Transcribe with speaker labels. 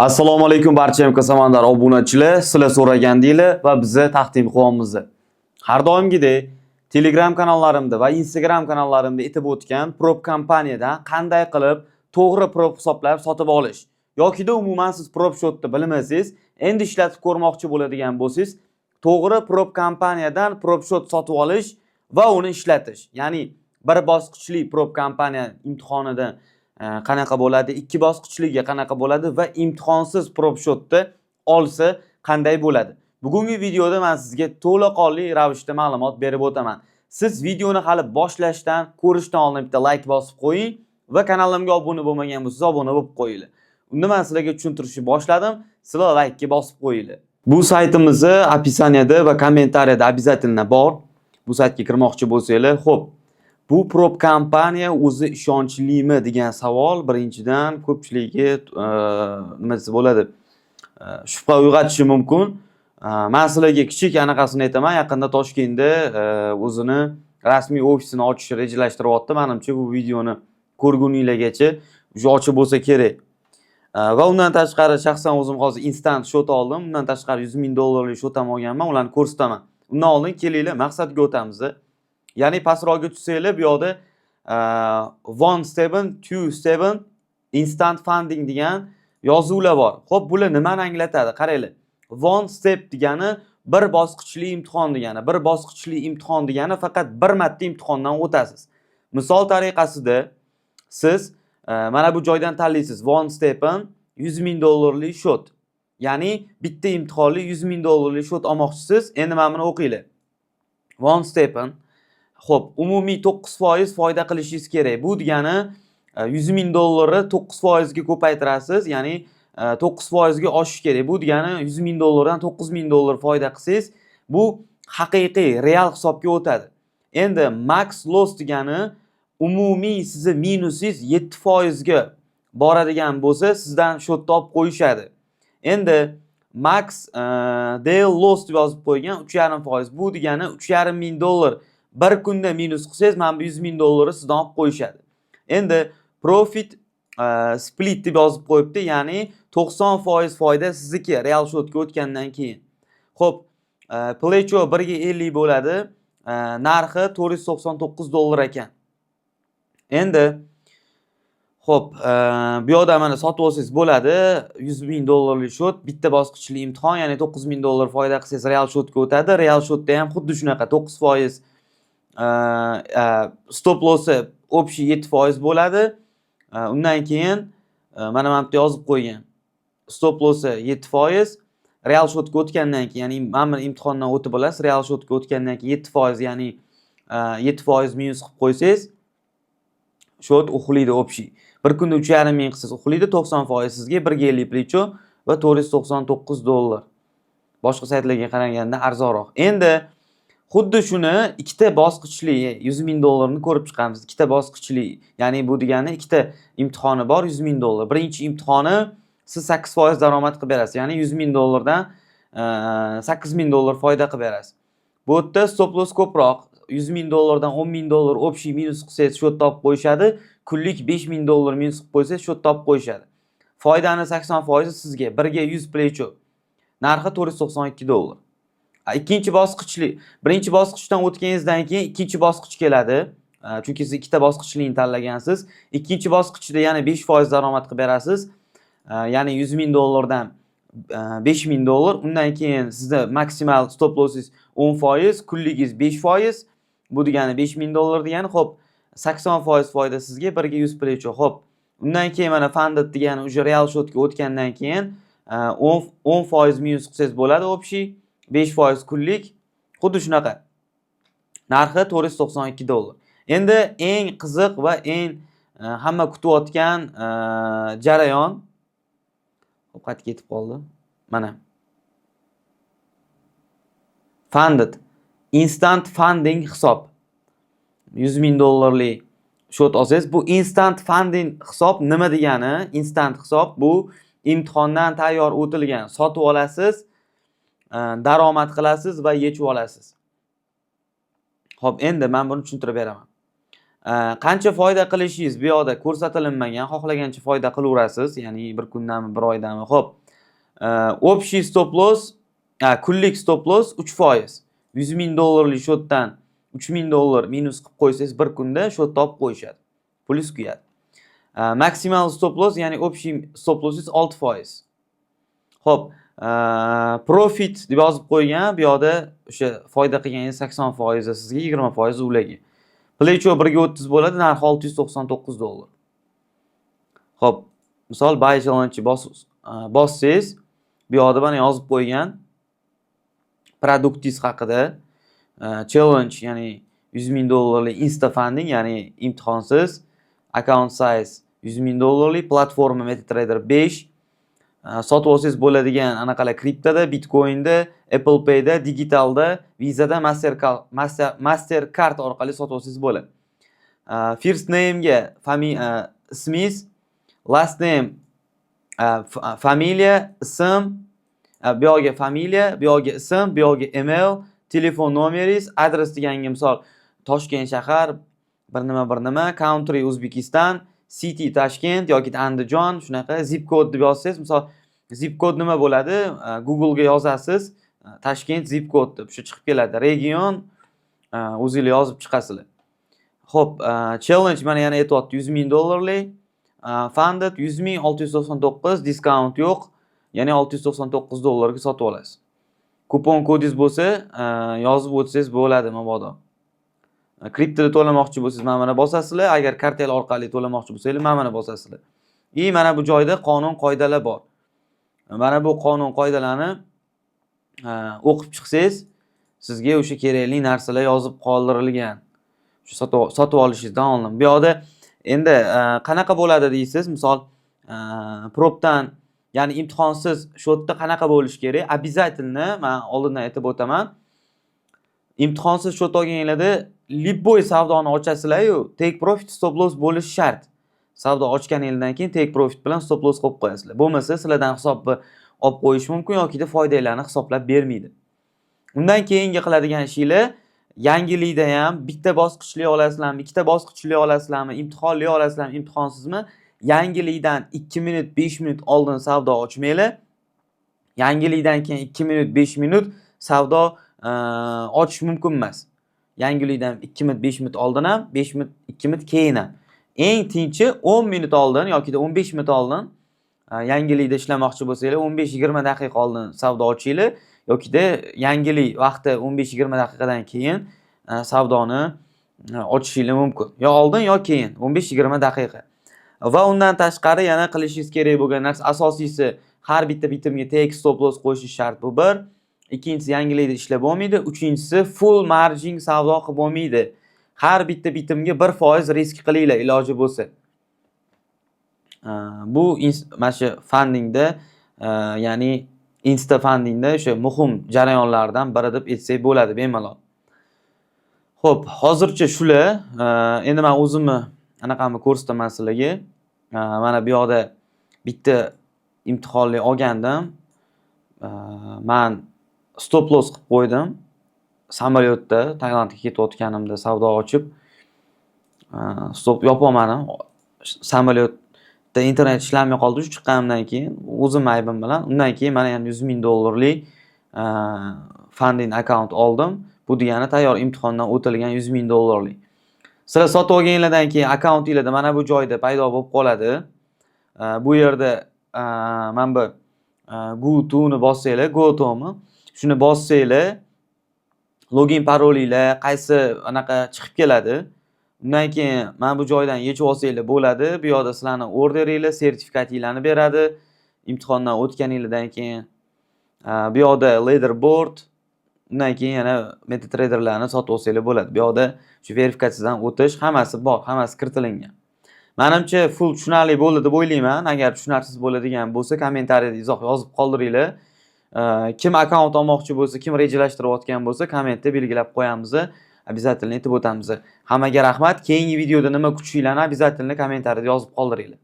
Speaker 1: Assalomu alaykum barcha imkosamandar obunachilar, sizlar so'ragandinglar va bizni taqdim qilyapmiz. Har doimgidek Telegram kanallarimda va Instagram kanallarimda aytib o'tgan prop kompaniyadan qanday qilib to'g'ri prop hisoblab sotib olish yoki umuman siz prop shotni bilmasangiz, endi ishlatib ko'rmoqchi bo'ladigan bo'lsangiz, to'g'ri prop kompaniyadan prop shot sotib olish va uni ishlatish. Ya'ni bir bosqichli prop kompaniya imtihonidan qanaqa bo'ladi, ikki bosqichliga qanaqa bo'ladi va imtihonsiz prop shotni olsa qanday bo'ladi. Bugungi videoda men sizga to'laqonli ravishda ma'lumot berib o'taman. Siz videoni hali boshlashdan, ko'rishdan oldin bitta like bosib qo'ying va kanalimga obuna bo'lmagan bo'lsangiz obuna bo'lib qo'yinglar. Unda men sizlarga tushuntirishni boshladim, sizlar like ga bosib qo'yinglar. Bu saytimizni описаниеda va kommentariyada обязательно bor. Bu saytga kirmoqchi bo'lsanglar, xo'p. Bu prop kompaniya o'zi ishonchlimi degan savol birinchidan ko'pchilikga nima desa bo'ladi, shubha uyg'otishi mumkin. Men sizlarga kichik anaqasini aytaman, yaqinda Toshkentda o'zini rasmiy ofisini ochishni rejalashtiryapti. Menimcha bu videoni ko'rguninglargacha ochib bo'lsa kerak. Va undan tashqari shaxsan o'zim hozir instant shot oldim. Undan tashqari $100,000 shot ham olganman, ularni ko'rsataman. Undan oldin kelinglar, maqsadga o'tamiz. Ya'ni pastroqga tushsanglar bu yoqda 1727 instant funding degan yozuvlar bor. Xo'p, bular nimani anglatadi? Qaranglar. One step degani bir bosqichli imtihon degani. Bir bosqichli imtihon degani faqat bir marta imtihondan o'tasiz. Misol tariqasida siz mana bu joydan tanlaysiz. One step'in $100,000 shot. Ya'ni bitta imtihonli $100,000 shot olmoqchisiz. Endi mana buni o'qinglar. One step'in xo'p, umumiy 9% foyda qilishingiz kerak. Bu degani $100,000 9% ga ko'paytirasiz, ya'ni 9% ga oshish kerak. Bu degani $100,000 dan $9,000 foyda qilsangiz, bu haqiqiy real hisobga o'tadi. Endi max loss degani umumiy sizni minusingiz 7% ga boradigan bo'lsa, sizdan shotni olib qo'yishadi. Endi max daily loss deb yozib qo'ygan 3,5%. Bu degani $3,500 bir kunda minus qilsangiz, mana bu $100,000 sizdan olib qo'yishadi. Endi profit split deb yozib qo'yibdi, ya'ni 90% foyda sizniki real shotga o'tgandan keyin. Xo'p, plecho 1 ga 50 bo'ladi, narxi $499 ekan. Endi xo'p, bu yoqda mana sotib olsangiz bo'ladi, $100,000 shot, bitta bosqichli imtihon, ya'ni $9,000 foyda qilsangiz real shotga o'tadi. Real shotda ham xuddi shunaqa 9% stop lossi общий 7% bo'ladi. Undan keyin mana bu yerda yozib qo'ygan. Stop lossi 7%, real shotga o'tgandan keyin, ya'ni mana bu imtihondan o'tib olasiz, real shotga o'tgandan keyin 7%, ya'ni 7% minus qilib qo'ysangiz, shot uxlaydi общий. Bir kunda 3,5 qilsangiz uxlaydi, 90% sizga 1 ga 50 plecho va $499. Boshqa saytlarga qaraganda arzonroq. Endi xuddi shuni ikkita bosqichli $100,000 ni ko'rib chiqamiz. Ikkita bosqichli, ya'ni bu degani ikkita imtihoni bor, $100,000. Birinchi imtihoni siz 8% daromad qilib berasiz. Ya'ni $100,000 dan $8,000 foyda qilib berasiz. Bu yerda stop loss ko'proq, $100,000 dan $10,000 общий minus qilsangiz shot topib qo'yishadi. Kunlik $5,000 minus qilib qo'ysangiz shot topib qo'yishadi. Foydani 80% sizga 1 ga 100 plecho. Narxi $492. Ikkinchi bosqichli, birinchi bosqichdan o'tganingizdan keyin ikkinchi bosqich keladi. Chunki siz ikkita bosqichlikni tanlagansiz. Ikkinchi bosqichda yana 5% daromad qilib berasiz. Ya'ni $100,000 dan $5,000. Undan keyin sizda maksimal stop lossingiz 10%, kunligingiz 5%. Bu degani $5,000 degani, xo'p, 80% foyda sizga 1 ga 100 plecho. Xo'p, undan keyin mana funded degani o'sha real shotga o'tgandan keyin 10% minus qilsangiz bo'ladi общий. 5% kunlik, xuddi shunaqa. Narxi $492. Endi eng qiziq va eng hamma kutayotgan jarayon, qaytib ketib qoldi. Mana. Funded. Instant funding hisob. $100,000 shot olsangiz, bu instant funding hisob nima degani? Instant hisob bu imtihondan tayyor o'tilgan, sotib olasiz, daromad qilasiz va yechib olasiz. Xo'p, endi men buni tushuntirib beraman. Qancha foyda qilishingiz bu yoqda ko'rsatilmagan, xohlagancha foyda qilaverasiz, ya'ni bir kundami, bir oydami. Xo'p, общий stop loss, kunlik stop loss 3%. 100 ming dollarlik shotdan 3 ming dollar minus qilib qo'ysangiz bir kunda shotni olib qo'yishadi. Pulus kuyadi. Maksimal stop loss, ya'ni общий stop lossingiz 6%. Xo'p, profit deb yozib qo'ygan, bu yoqda o'sha foyda qilganingiz 80% sizga, 20% ularga. Plecho 1.30 bo'ladi, narxi 699 dollar. Xo'p, misol buy challenge bossangiz, bu yoqda mana yozib qo'ygan produktingiz haqida, challenge, ya'ni 100 ming dollarlik insta funding, ya'ni imtihonsiz, account size 100 ming dollarlik, platforma MetaTrader 5, sotib olsangiz bo'ladigan anaqalar kriptoda, Bitcoinda, Apple Payda, digitalda, Visada, Mastercard orqali sotib olsangiz bo'ladi. First name'ga ismingiz, last name familiya, ism, bu yoqga familiya, bu yoqga ism, bu yoqga email, telefon nomeringiz, adres deganga misol Toshkent shahar, bir nima, country O'zbekiston, city Toshkent yoki Andijon, shunaqa zip kod deb yozsangiz, misol zip kod nima bo'ladi? Google ga yozasiz, Toshkent zip kod deb shu chiqib keladi. Region o'zingizlar yozib chiqasizlar. Xo'p, challenge mana yana aytyapti 100 ming dollarlik, funded 100 ming 699, discount yo'q, ya'ni 699 dollarga sotib olasiz. Kupon kodingiz bo'lsa, yozib o'tsangiz bo'ladi mabodo. Kriptoda to'lamoqchi bo'lsangiz mana bosasizlar, agar kartel orqali to'lamoqchi bo'lsangiz mana bosasizlar. Mana bu joyda qonun qoidalar bor. Mana bu qonun qoidalarni o'qib chiqsangiz, sizga o'sha kerakli narsalar yozib qoldirilgan. Shu sotib olishingizdan oldin. Bu yoqda endi qanaqa bo'ladi deysiz? Misol, probdan, ya'ni imtihonsiz shotda qanaqa bo'lish kerak? Обязательно, men oldindan aytib o'taman. Imtihonsiz shot olganinglarda libboy savdoni ochasizlar-yu, take profit stop loss bo'lishi shart. Savdo ochganingizdan keyin take profit bilan stop loss qo'yib qo'yasizlar. Bo'lmasa sizlardan hisobni olib qo'yish mumkin yoki foydalarni hisoblab bermaydi. Undan keyingi qiladigan ishinglar, yangilikda ham bitta bosqichli olasizlarmi, ikkita bosqichli olasizlarmi, imtihonli olasizlarmi, imtihonsizmi? Yangilikdan 2 minut, 5 minut oldin savdo ochmanglar. Yangilikdan keyin 2 minut, 5 minut savdo ochish mumkin emas. Yangilikdan 2 minut, 5 minut oldin ham, 5 minut, 2 minut keyin ham. Eng tinchi 10 minut oldin yoki 15 minut oldin yangilikda ishlamoqchi bo'lsanglar, 15-20 daqiqa oldin savdo ochinglar yoki yangilik vaqti 15-20 daqiqadan keyin savdoni ochishinglar mumkin. Yo oldin yo keyin 15-20 daqiqa. Va undan tashqari yana qilishingiz kerak bo'lgan narsa asosiysi, har bitta bitimga take stop loss qo'yish shart. Bu bir. Ikkinchisi, yangilikda ishlab bo'lmaydi. Uchinchisi, full margin savdo qilib bo'lmaydi. Har bitta bitimga 1% risk qilinglar iloji bo'lsa. Bu mana shu fundingda, ya'ni insta fundingda o'sha muhim jarayonlardan biri deb aytsak bo'ladi bemalol. Xo'p, hozircha shular. Endi men o'zimni anaqamni ko'rsataman sizlarga. Mana bu yoqda bitta imtihonli olgandim. Men stop loss qilib qo'ydim. Samolyotda Tailandga ketayotganimda savdo ochib stop yopolmadim. Samolyotda internet ishlamay qoldi. Shu chiqqanimdan keyin o'zim aybim bilan undan keyin mana yana 100 ming dollarlik funding account oldim. Bu degani tayyor imtihondan o'tilgan 100 ming dollarlik. Sizlar sotib olganingizdan keyin akkauntingizda mana bu joyda paydo bo'lib qoladi. Bu yerda mana bu go ni bossanglar, go-to'mi. Shuni bossanglar, login parolinglar qaysi anaqa chiqib keladi. Undan keyin mana bu joydan yechib olsanglar bo'ladi. Bu yoqda sizlarning orderinglar, sertifikatinglarni beradi. Imtihondan o'tganingizdan keyin bu yoqda leaderboard, undan keyin yana MetaTraderlarni sotib olsanglar bo'ladi. Bu yoqda shu verifikatsiyadan o'tish hammasi bor, hammasi kiritilgan. Menimcha full tushunarli bo'ldi deb o'ylayman. Agar tushunarsiz bo'ladigan bo'lsa, kommentariyada izoh yozib qoldiringlar. Kim akkaunt olmoqchi bo'lsa, kim rejalashtirayotgan bo'lsa, kommentda belgilab qo'yamiz. Обязательно aytib o'tamiz. Hammaga rahmat. Keyingi videoda nima kutishinglarni обязательно kommentariyada yozib qoldiringlar.